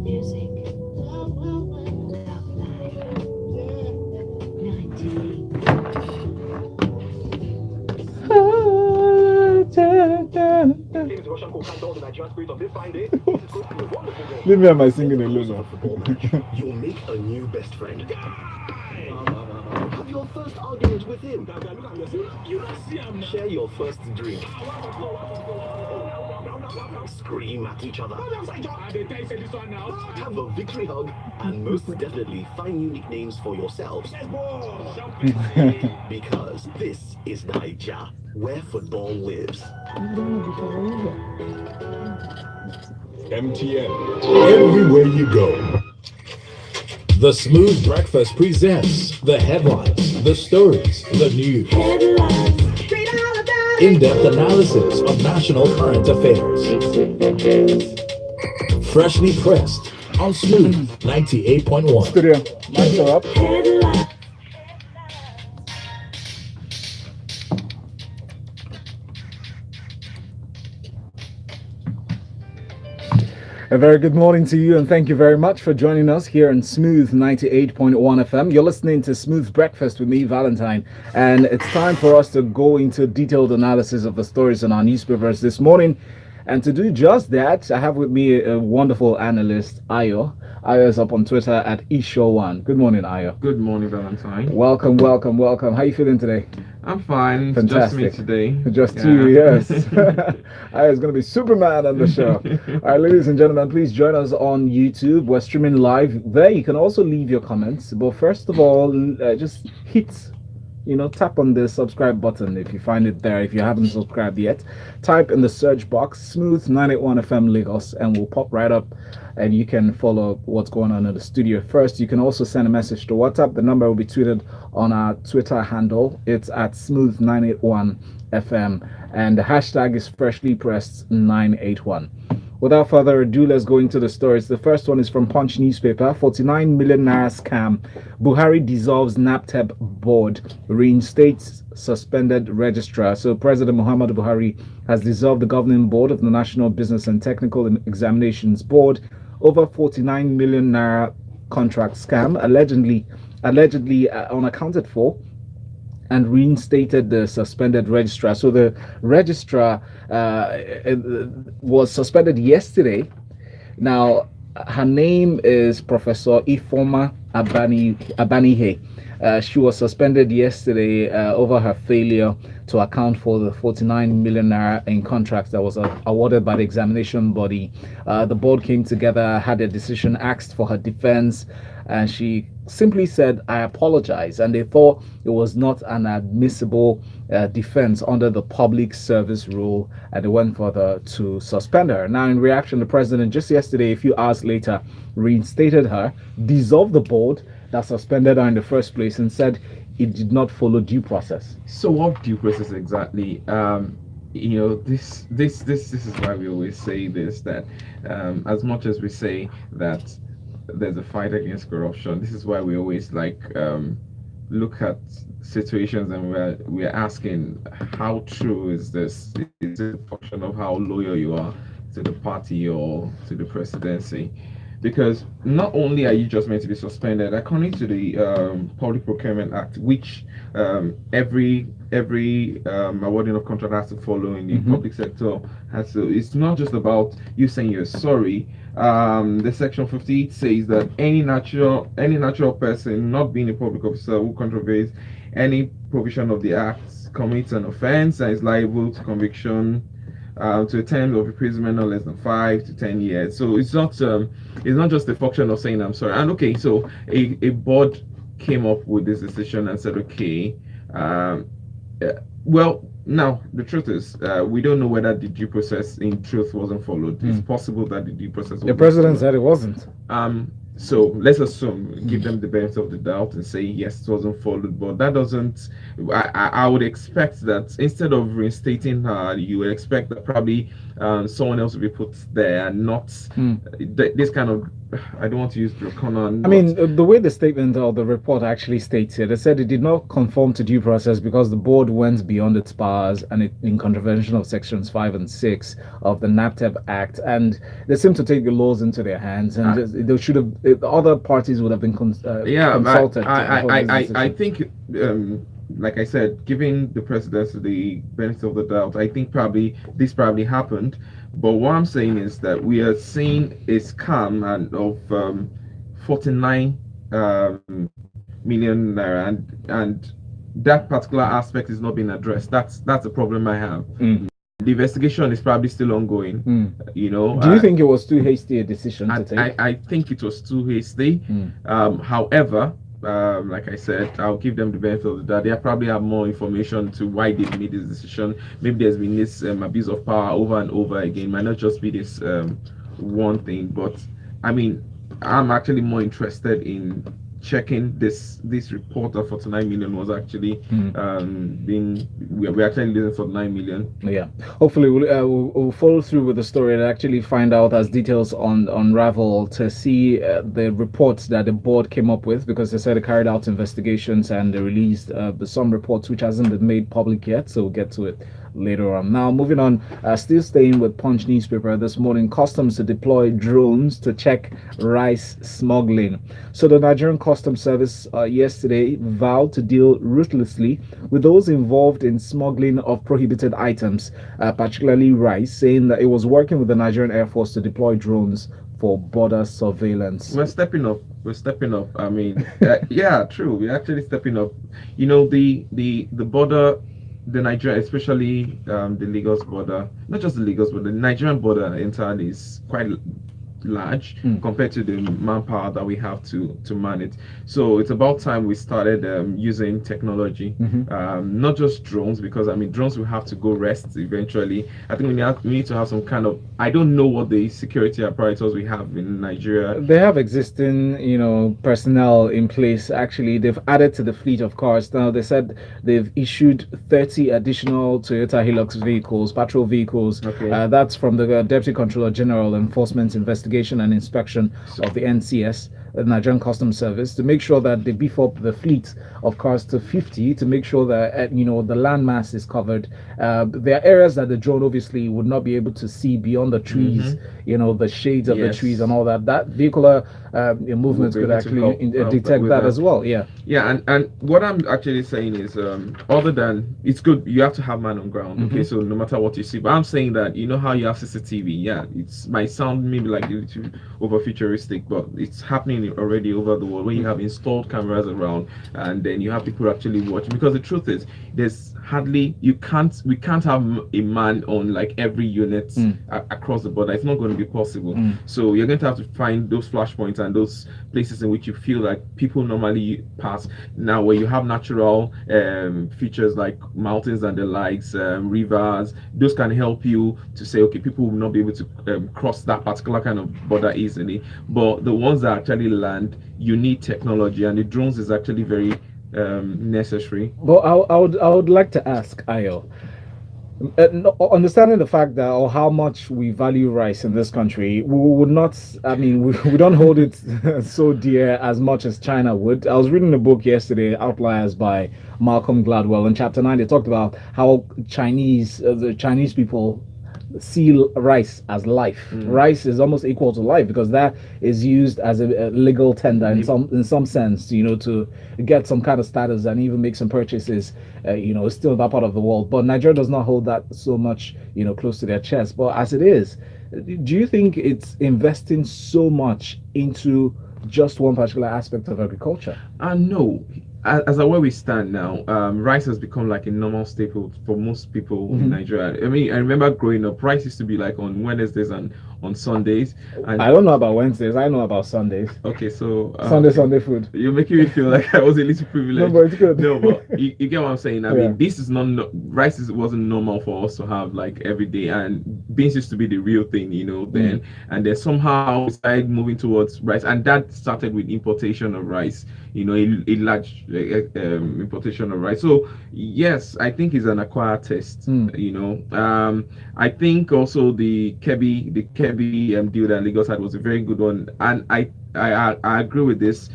Music. Love life. 90. Leave me and my singing alone. You'll make a new best friend. Have your first argument with him. Share your first drink. Scream at each other. Have a victory hug, and most definitely find new nicknames for yourselves. Because this is Naija, where football lives. MTN. Everywhere you go. The Smooth Breakfast presents the headlines, the stories, the news. In-depth analysis of national current affairs. Freshly pressed on Smooth 98.1. Studio, mics are up. A very good morning to you, and thank you very much for joining us here on Smooth 98.1 FM. You're listening to Smooth Breakfast with me, Valentine, and it's time for us to go into detailed analysis of the stories in our newspapers this morning. And to do just that, I have with me a wonderful analyst, Ayo. Ayo is up on Twitter at Esho1. Good morning, Ayo. Good morning, Valentine. Welcome. How you feeling today? I'm fine. Fantastic. Just me today. Just you, yes. Ayo is going to be Superman on the show. All right, ladies and gentlemen, please join us on YouTube. We're streaming live there. You can also leave your comments. But first of all, just tap on the subscribe button if you find it there. If you haven't subscribed yet, type in the search box Smooth 981 FM Lagos and we'll pop right up and you can follow what's going on in the studio. First, you can also send a message to WhatsApp. The number will be tweeted on our Twitter handle. It's at Smooth 981 FM and the hashtag is freshly pressed 981. Without further ado, let's go into the stories. The first one is from Punch newspaper. 49 million naira scam. Buhari dissolves NABTEB board, reinstates suspended registrar. So President Muhammadu Buhari has dissolved the governing board of the National Business and Technical Examinations Board over 49 million naira contract scam, allegedly unaccounted for, and reinstated the suspended registrar. So the registrar was suspended yesterday. Now, her name is Professor Ifoma Abanihe. She was suspended yesterday over her failure to account for the 49 million naira in contracts that was awarded by the examination body. The board came together, had a decision, asked for her defense, and she simply said, "I apologize," and they thought it was not an admissible defense under the public service rule, and they went further to suspend her. Now, in reaction, the president just yesterday, a few hours later, reinstated her, dissolved the board that suspended her in the first place, and said it did not follow due process. So, what due process exactly? This is why we always say this, that as much as we say that there's a fight against corruption, this is why we always look at situations and we're asking, how true is this? Is it a function of how loyal you are to the party or to the presidency? Because not only are you just meant to be suspended, according to the Public Procurement Act, which every awarding of contract has to follow in the public sector, it's not just about you saying you're sorry. The section 58 says that any natural person not being a public officer who contravenes any provision of the act commits an offense and is liable to conviction to a term of imprisonment no less than 5 to 10 years. So it's not just a function of saying I'm sorry. And okay, so a board came up with this decision and said, okay, well, now the truth is we don't know whether the due process in truth wasn't followed. It's possible that the due process The president said it wasn't. So let's assume, give them the benefit of the doubt and say yes, it wasn't followed. But that doesn't. I would expect that instead of reinstating her, you would expect that probably someone else will be put there, and not this kind of, I don't want to use draconian. I mean, the way the statement or the report actually states it, it said it did not conform to due process because the board went beyond its powers and in contravention of sections 5 and 6 of the NABTEB Act, and they seem to take the laws into their hands, and they should have, other parties would have been consulted. I think, like I said, giving the president the benefit of the doubt, I think probably this probably happened. But what I'm saying is that we are seeing a scam and of 49 million naira, and that particular aspect is not being addressed. That's a problem I have. The investigation is probably still ongoing. You know, do you think it was too hasty a decision to take? I think it was too hasty. However, like I said, I'll give them the benefit of the doubt. They probably have more information to why they made this decision. Maybe there's been this abuse of power over and over again. Might not just be this one thing. But I mean, I'm actually more interested in checking this report of 49 million was actually we're actually losing 49 million. Yeah, hopefully we'll follow through with the story and actually find out as details unravel to see the reports that the board came up with, because they said they carried out investigations and they released some reports which hasn't been made public yet, so we'll get to it later on. Now, moving on, still staying with Punch newspaper this morning, customs to deploy drones to check rice smuggling. So the Nigerian Customs Service yesterday vowed to deal ruthlessly with those involved in smuggling of prohibited items, particularly rice, saying that it was working with the Nigerian Air Force to deploy drones for border surveillance. We're stepping up. I mean, yeah, true. We're actually stepping up. You know, the border, the Nigeria, especially the Lagos border, not just the Lagos, but the Nigerian border entirely is quite large compared to the manpower that we have to man it. So it's about time we started using technology, not just drones, because I mean drones will have to go rest eventually. I think we need to have some kind of, I don't know what the security apparatus we have in Nigeria. They have existing, personnel in place. Actually, they've added to the fleet of cars. Now they said they've issued 30 additional Toyota Hilux vehicles, patrol vehicles. Okay. That's from the Deputy Controller General Enforcement Investigation and Inspection of the NCS, the Nigerian Customs Service, to make sure that they beef up the fleet of cars to 50, to make sure that the landmass is covered. There are areas that the drone obviously would not be able to see beyond the trees, the shades of the trees and all that. That vehicular movements could actually detect that as well. Yeah, and what I'm actually saying is, other than, it's good, you have to have man on ground. Okay, so no matter what you see, but I'm saying that, you know how you have CCTV, it might sound maybe like a little over futuristic, but it's happening already over the world, where you have installed cameras around, and then you have people actually watching. Because the truth is, there's hardly, we can't have a man on like every unit across the border. It's not going to be possible. So you're going to have to find those flashpoints and those places in which you feel like people normally pass. Now, where you have natural features like mountains and the likes, rivers, those can help you to say, okay, people will not be able to cross that particular kind of border easily. But the ones that actually land, you need technology, and the drones is actually very necessary. Well, I would like to ask Ayo, understanding the fact that, or how much we value rice in this country, we would not, I mean, we don't hold it so dear as much as China would. I was reading a book yesterday, Outliers by Malcolm Gladwell. In chapter 9, they talked about how the Chinese people see rice as life. Rice is almost equal to life, because that is used as a legal tender in some sense, to get some kind of status and even make some purchases. Still that part of the world, but Nigeria does not hold that so much, close to their chest. But as it is, do you think it's investing so much into just one particular aspect of agriculture? No. As where we stand now, rice has become like a normal staple for most people in Nigeria. I mean, I remember growing up, rice used to be like on Wednesdays and on Sundays. And I don't know about Wednesdays. I know about Sundays. Okay, so Sunday food. You're making me feel like I was a little privileged. No, but it's good. No, but you get what I'm saying. I mean, this is not rice. Wasn't normal for us to have like every day, and beans used to be the real thing, then. And then somehow we started moving towards rice, and that started with importation of rice. a large importation of rice. So yes, I think it's an acquired taste. I think also the Kebbi deal that Lagos had was a very good one, and I agree with this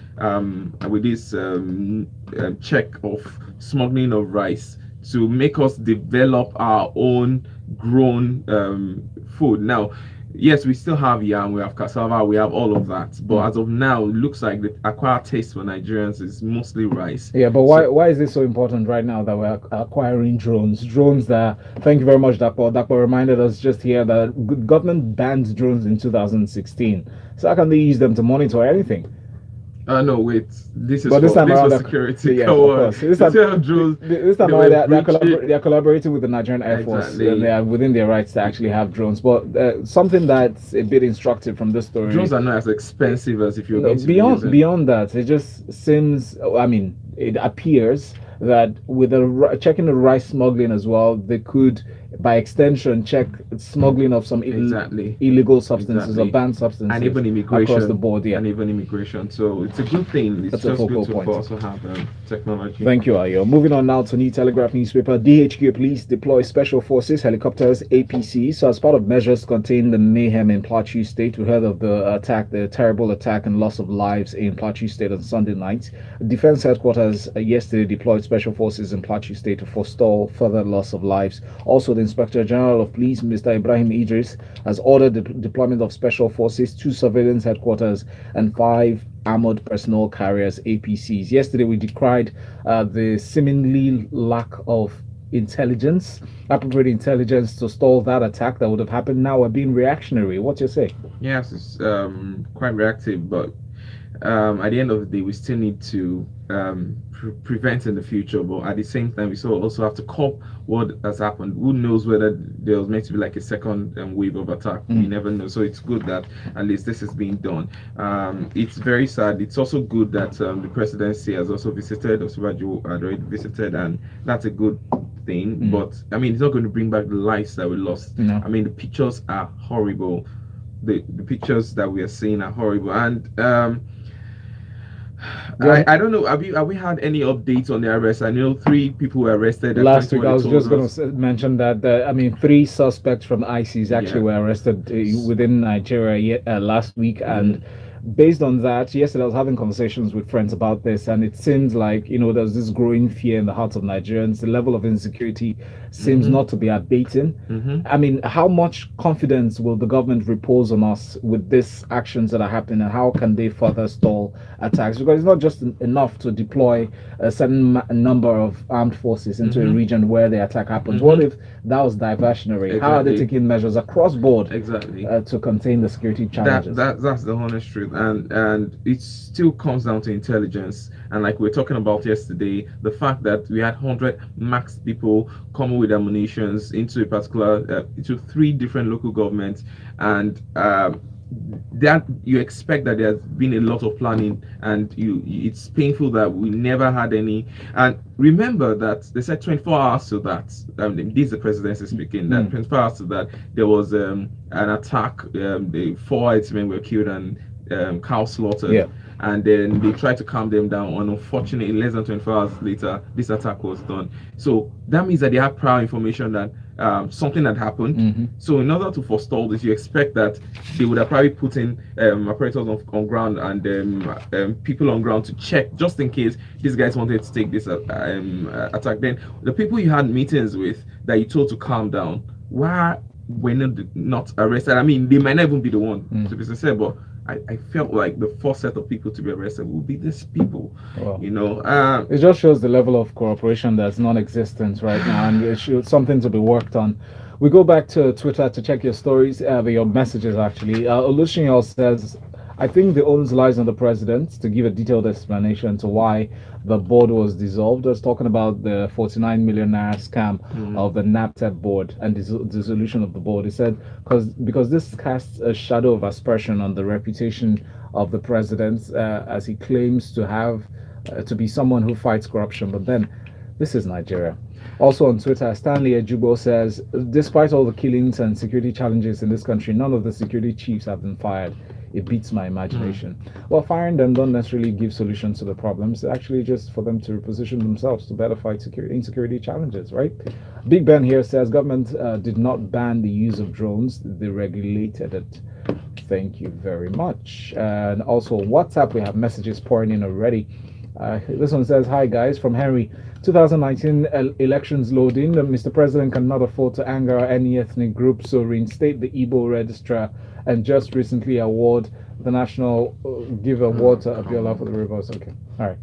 check of smuggling of rice to make us develop our own grown food. Now, yes, we still have yam, we have cassava, we have all of that, but as of now, it looks like the acquired taste for Nigerians is mostly rice. Yeah, but why is it so important right now that we're acquiring drones? Drones that, thank you very much, Dapo. Dapo reminded us just here that government banned drones in 2016. So how can they use them to monitor anything? No, wait. This is but this time around, security. Yes, of course. This time around, they're collaborating with the Nigerian Air Force. Exactly. They are within their rights to actually have drones. But something that's a bit instructive from this story. Drones are not as expensive as if you're going to beyond that. It just seems. I mean, it appears that with checking the rice smuggling as well, they could, by extension, check smuggling of some illegal substances or banned substances, and even immigration across the board. Yeah, and even immigration. So it's a good thing. It's just good to also have technology. Thank you, Ayo. Moving on now to New Telegraph newspaper. DHQ police deploy special forces, helicopters, APCs. So as part of measures to contain the mayhem in Plateau State, we heard of the terrible attack and loss of lives in Plateau State on Sunday night. Defense headquarters yesterday deployed special forces in Plateau State to forestall further loss of lives. Also, the Inspector General of Police, Mr. Ibrahim Idris, has ordered the deployment of special forces, 2 surveillance headquarters, and 5 armored personnel carriers, APCs. Yesterday, we decried the seemingly lack of appropriate intelligence to stall that attack that would have happened. Now we're being reactionary. What's your say? Yes, it's quite reactive, but at the end of the day, we still need to prevent in the future, but at the same time, we also have to cope what has happened. Who knows whether there was meant to be like a second wave of attack? We never know. So it's good that at least this is being done. It's very sad. It's also good that the presidency has also visited, Osibajo had already visited, and that's a good thing. But I mean, it's not going to bring back the lives that we lost. No. I mean, the pictures are horrible. The pictures that we are seeing are horrible, and I don't know. Have we had any updates on the arrest? I know 3 people were arrested last week. I was just going to mention that 3 suspects from ICs actually were arrested within Nigeria last week, and based on that, yesterday I was having conversations with friends about this, and it seems like there's this growing fear in the hearts of Nigerians. The level of insecurity seems not to be abating. I mean, how much confidence will the government repose on us with these actions that are happening, and how can they further stall attacks? Because it's not just enough to deploy a certain number of armed forces into a region where the attack happens. What if that was diversionary? Exactly. How are they taking measures across board to contain the security challenges? That's the honest truth, and it still comes down to intelligence. And like we were talking about yesterday, the fact that we had 100 max people coming with ammunitions into a particular into 3 different local governments, and that you expect that there's been a lot of planning, and it's painful that we never had any. And remember that they said 24 hours to that, this is the presidency speaking, that 24 hours to that there was an attack, the 4 white men were killed and cow slaughtered, and then they tried to calm them down, and unfortunately less than 24 hours later this attack was done. So that means that they have prior information that something had happened. So in order to forestall this, you expect that they would have probably put in operators on ground and people on ground to check, just in case these guys wanted to take this attack. Then the people you had meetings with that you told to calm down, why were not arrested? I mean, they might not even be the one to be sincere, but I felt like the first set of people to be arrested would be these people. Wow. It just shows the level of cooperation that's non-existent right now, and it shows something to be worked on. We go back to Twitter to check your stories, your messages actually. Oluchinyol says, I think the onus lies on the president to give a detailed explanation to why the board was dissolved. I was talking about the 49 million naira scam of the NABTEB board and dissolution of the board. He said, because this casts a shadow of aspersion on the reputation of the president, as he claims to have to be someone who fights corruption. But then, this is Nigeria. Also on Twitter, Stanley Ejubo says, despite all the killings and security challenges in this country, none of the security chiefs have been fired. It beats my imagination. Well, firing them don't necessarily give solutions to the problems. It's actually just for them to reposition themselves to better fight insecurity challenges, right? Big Ben here says government did not ban the use of drones. They regulated it. Thank you very much. And also WhatsApp, we have messages pouring in already. This one says, hi guys, from Henry. 2019 elections loading. Mr. President cannot afford to anger any ethnic group, so reinstate the Igbo registrar and just recently award the national give award to Abiola for the rivers. Okay, all right.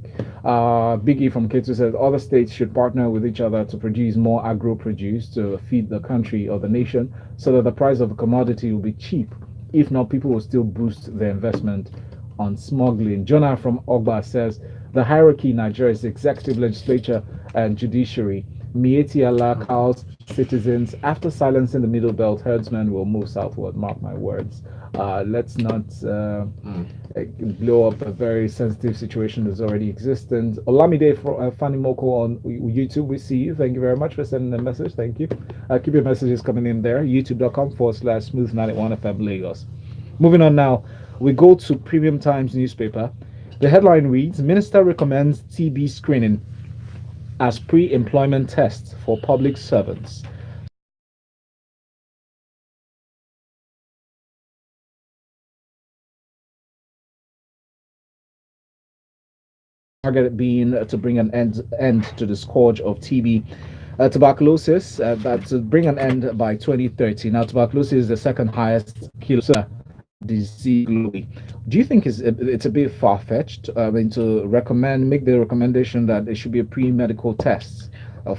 Biggie from K2 says other states should partner with each other to produce more agro produce to feed the country or the nation, so that the price of the commodity will be cheap. If not, people will still boost their investment on smuggling. Jonah from Ogba says the hierarchy in Nigeria is executive, legislature, and judiciary. Mieti Allah calls citizens. After silencing the middle belt, herdsmen will move southward. Mark my words. Let's not blow up a very sensitive situation that's already existent. Olamide Fanny Moko on YouTube, we see you. Thank you very much for sending a message. Thank you. Keep your messages coming in there. youtube.com/smooth91FM Lagos. Moving on now, we go to Premium Times newspaper. The headline reads, Minister recommends TB screening as pre-employment test for public servants. Target being to bring an end to the scourge of TB. Tuberculosis, that to bring an end by 2030. Now, tuberculosis is the second highest killer disease globally. Do you think it's a bit far-fetched to make the recommendation that it should be a pre-medical test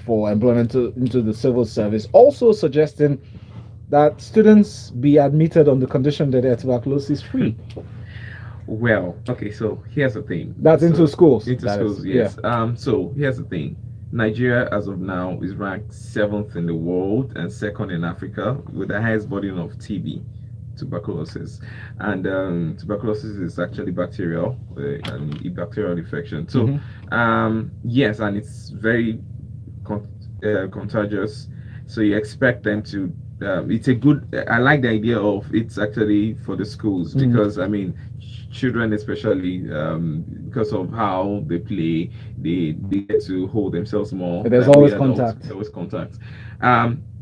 for employment into the civil service, also suggesting that students be admitted on the condition that they're tuberculosis free? Well, okay, so here's the thing. That's into schools. Into schools, yes. Yeah. So here's the thing. Nigeria, as of now, is ranked 7th in the world and 2nd in Africa with the highest burden of TB, tuberculosis. And tuberculosis is actually bacterial, and a bacterial infection. So, yes, and it's very contagious. So you expect them to. It's a good. I like the idea of it's actually for the schools because I mean, children especially because of how they play, they get to hold themselves more. There's always contact. There's always contact.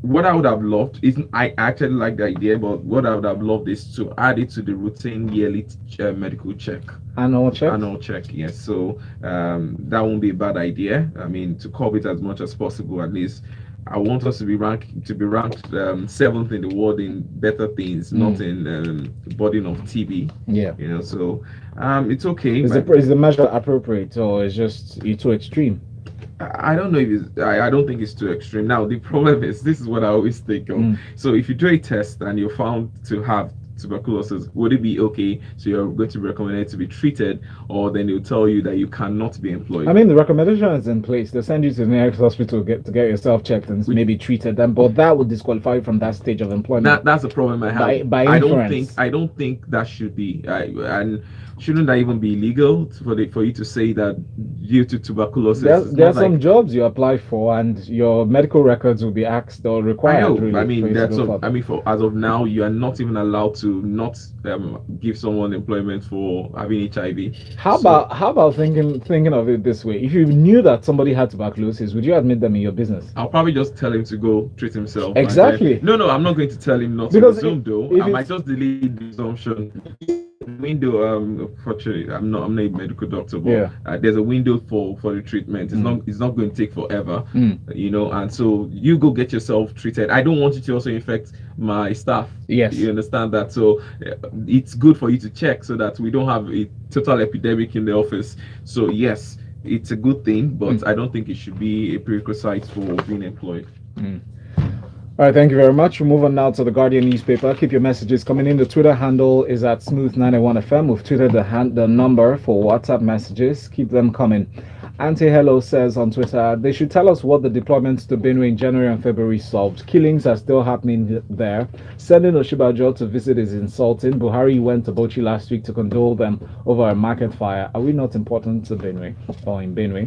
What I would have loved is I actually like the idea, but what I would have loved is to add it to the routine yearly medical check. Annual check, yes. So that won't be a bad idea. I mean, to curb it as much as possible, at least. I want us to be ranked 7th in the world in better things, not in burden of TB. Yeah, you know. So it's okay. Is the measure appropriate, or is just too extreme? I don't know if I don't think it's too extreme. Now the problem is, this is what I always think of. So if you do a test and you're found to have tuberculosis, would it be okay? So you're going to be recommended to be treated, or then they'll tell you that you cannot be employed? I mean, the recommendation is in place. They'll send you to the nearest hospital to get yourself checked and maybe treated them, but that would disqualify you from that stage of employment. That's the problem I have. By I don't think that should be. And shouldn't that even be illegal for you to say that due to tuberculosis? There are some jobs you apply for, and your medical records will be asked or required. I know. Really, I mean, as of now, you are not even allowed to not give someone employment for having HIV. How about thinking of it this way? If you knew that somebody had tuberculosis, would you admit them in your business? I'll probably just tell him to go treat himself. Exactly. No, I'm not going to tell him not to resume though. I might just delete the resumption window. Unfortunately, I'm not a medical doctor, but there's a window for the treatment. It's not going to take forever, you know. And so you go get yourself treated. I don't want you to also infect my staff. Yes, you understand that. So it's good for you to check so that we don't have a total epidemic in the office. So yes, it's a good thing, but I don't think it should be a prerequisite for being employed. All right, thank you very much. We'll move on now to the Guardian newspaper. Keep your messages coming in. The Twitter handle is at Smooth91FM. We've tweeted the number for WhatsApp messages. Keep them coming. Auntie Hello says on Twitter, they should tell us what the deployments to Benue in January and February solved. Killings are still happening there. Sending Oshibajo to visit is insulting. Buhari went to Bochi last week to condole them over a market fire. Are we not important to Benue or in Benue?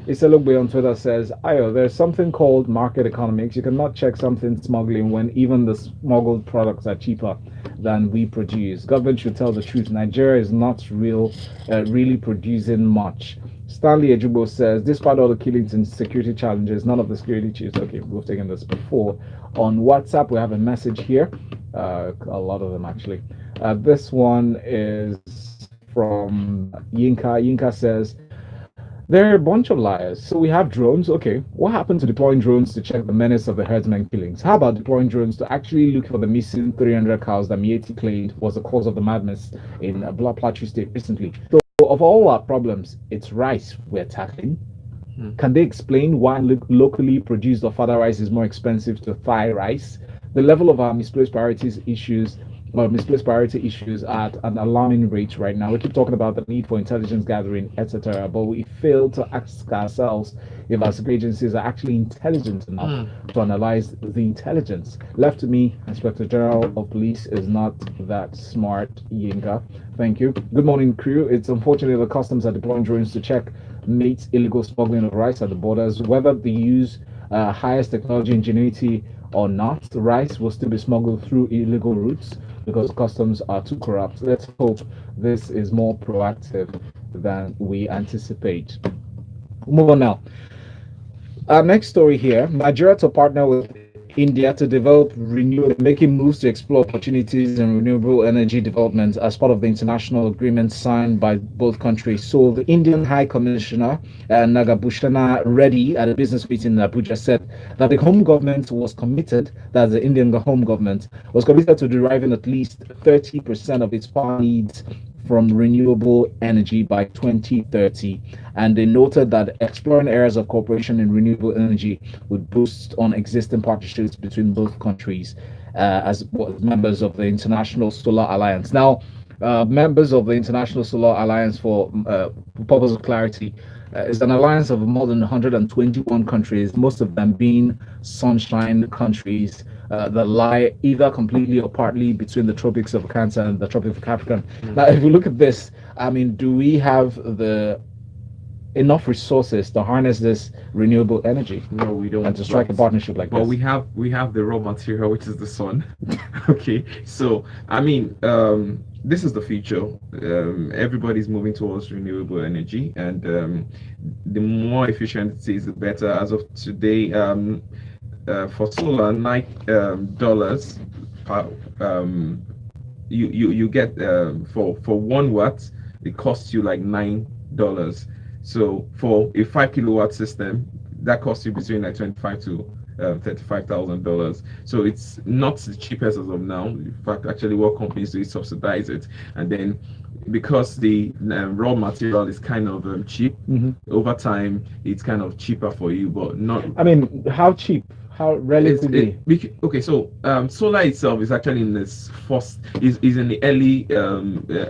Iselugbe on Twitter says, Ayo, there's something called market economics. You cannot check something smuggling when even the smuggled products are cheaper than we produce. Government should tell the truth. Nigeria is not really producing much. Stanley Ejubo says, despite all the killings and security challenges, none of the security chiefs. Okay, we've taken this before. On WhatsApp, we have a message here. A lot of them actually. This one is from Yinka. Yinka says, they're a bunch of liars. So we have drones. Okay, what happened to deploying drones to check the menace of the herdsmen killings? How about deploying drones to actually look for the missing 300 cows that Mieti claimed was the cause of the madness in Plateau State recently? So of all our problems, it's rice we're tackling. Can they explain why locally produced or fodder rice is more expensive to Thai rice? The level of our misplaced priority issues at an alarming rate right now. We keep talking about the need for intelligence gathering, etc., but we fail to ask ourselves if our security agencies are actually intelligent enough to analyze the intelligence. Left to me, Inspector General of Police is not that smart, Yinka. Thank you. Good morning, crew. It's unfortunate the customs are deploying drones to check mates illegal smuggling of rice at the borders. Whether they use highest technology ingenuity or not, rice will still be smuggled through illegal routes because customs are too corrupt. Let's hope this is more proactive than we anticipate. Move on now. Our next story here, Nigeria to partner with India to develop renewable, making moves to explore opportunities in renewable energy development as part of the international agreement signed by both countries. So the Indian High Commissioner Nagabhushana Reddy at a business meeting in Abuja said that the home government was committed, that the Indian home government was committed to deriving at least 30% of its power needs from renewable energy by 2030, and they noted that exploring areas of cooperation in renewable energy would boost on existing partnerships between both countries as members of the International Solar Alliance. Now, members of the International Solar Alliance, for purpose of clarity, is an alliance of more than 121 countries, most of them being sunshine countries that lie either completely or partly between the tropics of Cancer and the Tropic of Capricorn. Now, if we look at this, I mean, do we have the enough resources to harness this renewable energy? No, we don't. And to strike a partnership like But this? we have the raw material, which is the sun. Okay, so I mean, this is the future. Everybody's moving towards renewable energy, and the more efficient it is, the better. As of today, for solar, $9 per you get for 1 watt, it costs you like $9. So for a 5 kilowatt system, that costs you between like $25,000 to $35,000. So it's not the cheapest as of now. In fact, actually, what companies do is subsidize it, and then because the raw material is kind of cheap, over time it's kind of cheaper for you, but not. I mean, how cheap? How relatively? Okay, so solar itself is actually in this is in the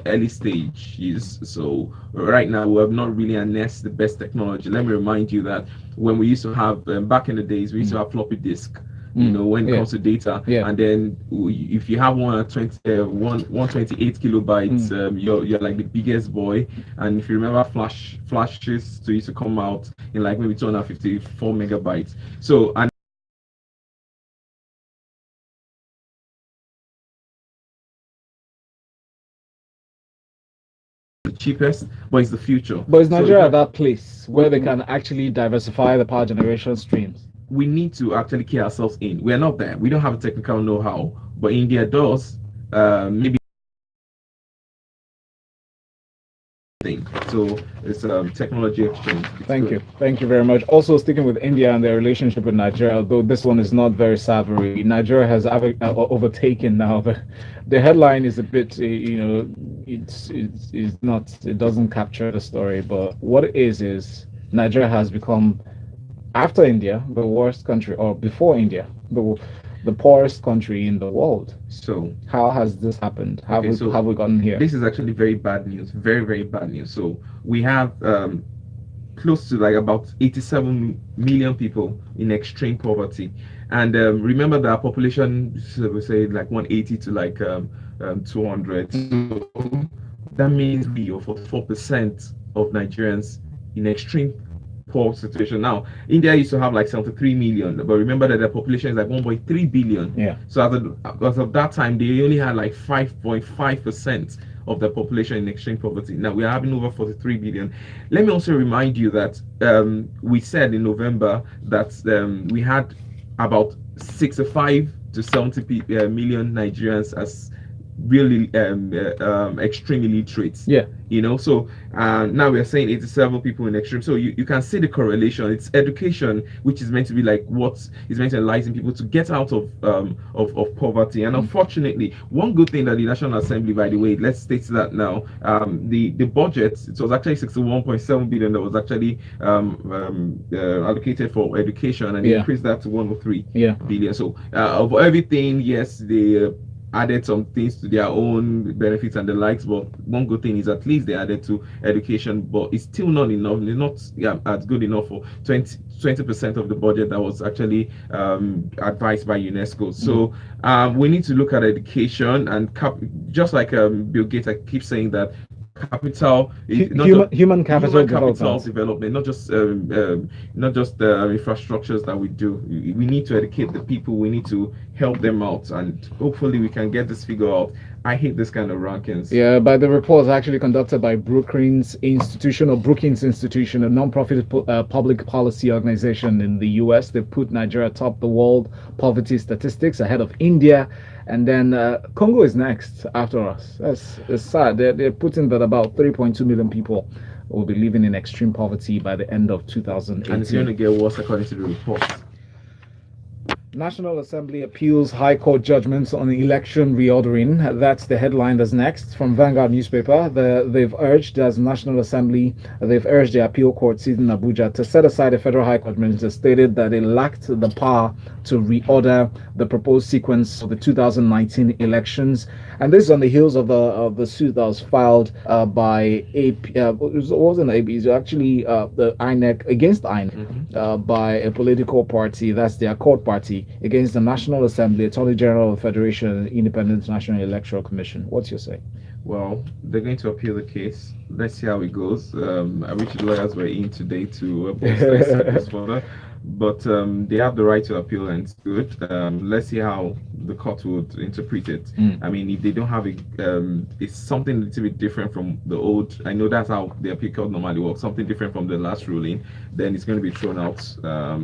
early stage. So right now we have not really harnessed the best technology. Let me remind you that when we used to have back in the days, we used to have floppy disk. When it comes to data, and then if you have 128 kilobytes, you're like the biggest boy. And if you remember, flashes used to come out in like maybe 254 megabytes. So and the cheapest, but it's the future. But is Nigeria at that place where they can actually diversify the power generation streams? We need to actually key ourselves in. We're not there. We don't have a technical know-how, but India does. Maybe so it's technology exchange. Thank you very much. Also, sticking with India and their relationship with Nigeria, though this one is not very savory. Nigeria has overtaken now. The headline is a bit, it's not. It doesn't capture the story. But what it is Nigeria has become, after India, the worst country, or before India, the poorest country in the world. So how has this happened? How have we gotten here? This is actually very bad news. Very, very bad news. So we have close to like about 87 million people in extreme poverty. And remember that our population, so we say like 180 to like 200. So that means we are 44% of Nigerians in extreme poor situation. Now, India used to have like 73 million, but remember that the population is like 1.3 billion. Yeah. So as of that time, they only had like 5.5% of the population in extreme poverty. Now we are having over 43 billion. Let me also remind you that we said in November that we had about 65 to 70 million Nigerians as really extremely literate. Yeah. So now we are saying 87 people in extreme. So you can see the correlation. It's education, which is meant to be like what is meant to enlighten people to get out of poverty. And unfortunately, one good thing that the National Assembly, by the way, let's state that now, the budget, it was actually 61.7 billion that was actually allocated for education, and they increased that to 103 billion. So of everything, yes, they added some things to their own benefits and the likes, but one good thing is at least they added to education, but it's still not enough. It's not as good enough for 20% of the budget that was actually advised by UNESCO. So we need to look at education and just like Bill Gates, I keep saying that capital, human capital development, not just infrastructures that we do. We need to educate the people. We need to help them out, and hopefully we can get this figure out. I hate this kind of rankings. Yeah, by the reports actually conducted by Brookings Institution, a non-profit public policy organization in the US. They put Nigeria atop the world poverty statistics, ahead of India, and then Congo is next after us. It's sad. They're putting that about 3.2 million people will be living in extreme poverty by the end of 2018. And it's going to get worse according to the report. National Assembly appeals High Court judgments on election reordering. That's the headline that's next from Vanguard newspaper. They've urged the appeal court sitting in Abuja to set aside a federal high court judgment that stated that it lacked the power to reorder the proposed sequence of the 2019 elections. And this is on the heels of the suit that was filed by AP. It wasn't AP. It was actually the INEC against INEC by a political party. That's their court party against the National Assembly, Attorney General of the Federation, and Independent National Electoral Commission. What's your say? Well, they're going to appeal the case. Let's see how it goes. I wish the lawyers were in today to this further. But they have the right to appeal, and it's good. Let's see how the court would interpret it. I mean, if they don't have it's something a little bit different from the old. I know that's how the appeal court normally works. Something different from the last ruling. Then it's going to be thrown out.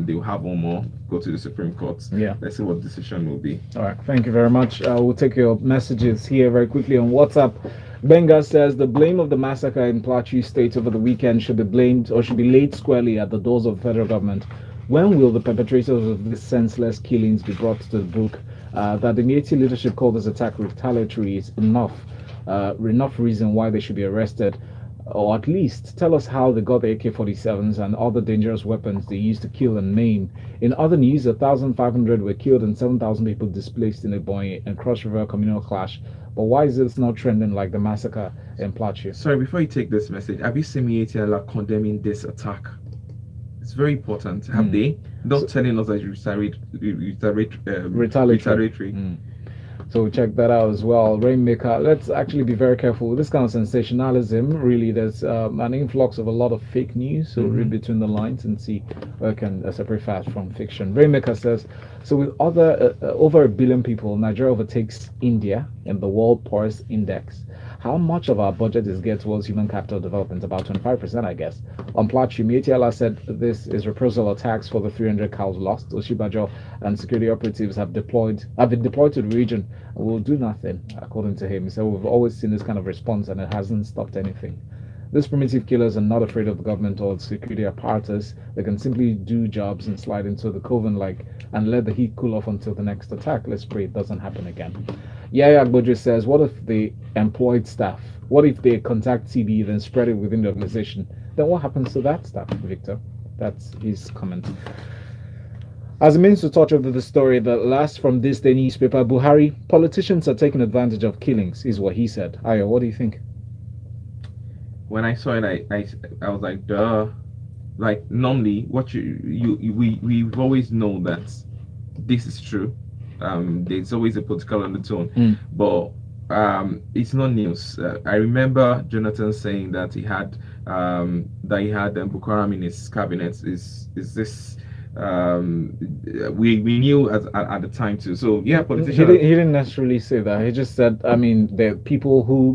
They will have one more. Go to the Supreme Court. Yeah. Let's see what decision will be. All right. Thank you very much. We'll take your messages here very quickly on WhatsApp. Benga says the blame of the massacre in Plateau State over the weekend should be laid squarely at the doors of the federal government. When will the perpetrators of these senseless killings be brought to the book? That the Mieti leadership called this attack retaliatory is enough reason why they should be arrested, or at least tell us how they got the AK-47s and other dangerous weapons they used to kill and maim. In other news, 1,500 were killed and 7,000 people displaced in a Boy and Cross River communal clash. But why is this not trending like the massacre in Plateau? Sorry, before you take this message, have you seen Mieti condemning this attack? It's very important. Have they? Not telling us that retaliatory. So we check that out as well. Rainmaker, let's actually be very careful with this kind of sensationalism. Really, there's an influx of a lot of fake news. So read between the lines and see where can separate fact from fiction. Rainmaker says, so with over 1 billion people, Nigeria overtakes India in the World Poorest Index. How much of our budget is geared towards human capital development? About 25%, I guess. On Plateau, Mietiala said this is reprisal attacks for the 300 cows lost. Oshibajo and security operatives have been deployed to the region and will do nothing, according to him. He said we've always seen this kind of response and it hasn't stopped anything. These primitive killers are not afraid of the government or the security apparatus. They can simply do jobs and slide into the coven and let the heat cool off until the next attack. Let's pray it doesn't happen again. Yaya Agbojo says, what if they employed staff? What if they contact TB then spread it within the organization? Then what happens to that staff, Victor? That's his comment. As a means to touch over the story that last from ThisDay newspaper, Buhari, politicians are taking advantage of killings, is what he said. Ayo, what do you think? When I saw it, I was like, duh. like normally what we've always known that this is true. There's always a political undertone, but it's not news. I remember Jonathan saying that he had Boko Haram in his cabinet. Is this we knew at the time too. So yeah, politicians. He didn't necessarily say that. He just said, I mean, the people who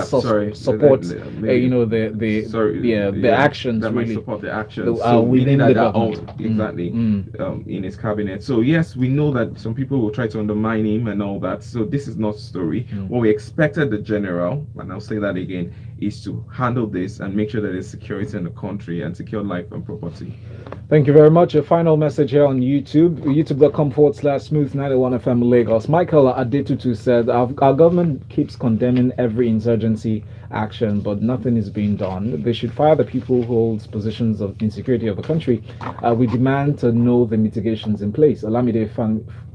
support, maybe. the actions that really might support the actions. are So we within needed the that government. out exactly in his cabinet. So yes, we know that some people will try to undermine him and all that. So this is not story. What we expected the general, and I'll say that again, is to handle this and make sure that there's security in the country and secure life and property. Thank you very much. A final message here on YouTube, youtube.com/smooth91FM Lagos. Michael Adetutu said, our government keeps condemning every insurgency action, but nothing is being done. They should fire the people who hold positions of insecurity of the country. We demand to know the mitigations in place. Olamide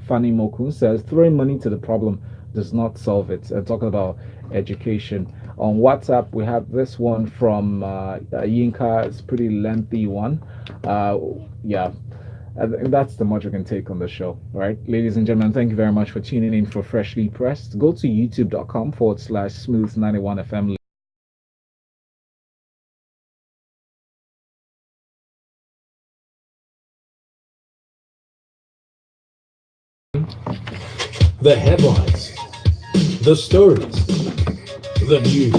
Fani Mokun says, throwing money to the problem does not solve it. Talking about education. On WhatsApp, we have this one from Yinka. It's a pretty lengthy one. Yeah, I think that's the much we can take on the show. Right, ladies and gentlemen, thank you very much for tuning in for Freshly Pressed. Go to youtube.com/smooth91FM. The headlines, the stories, the news.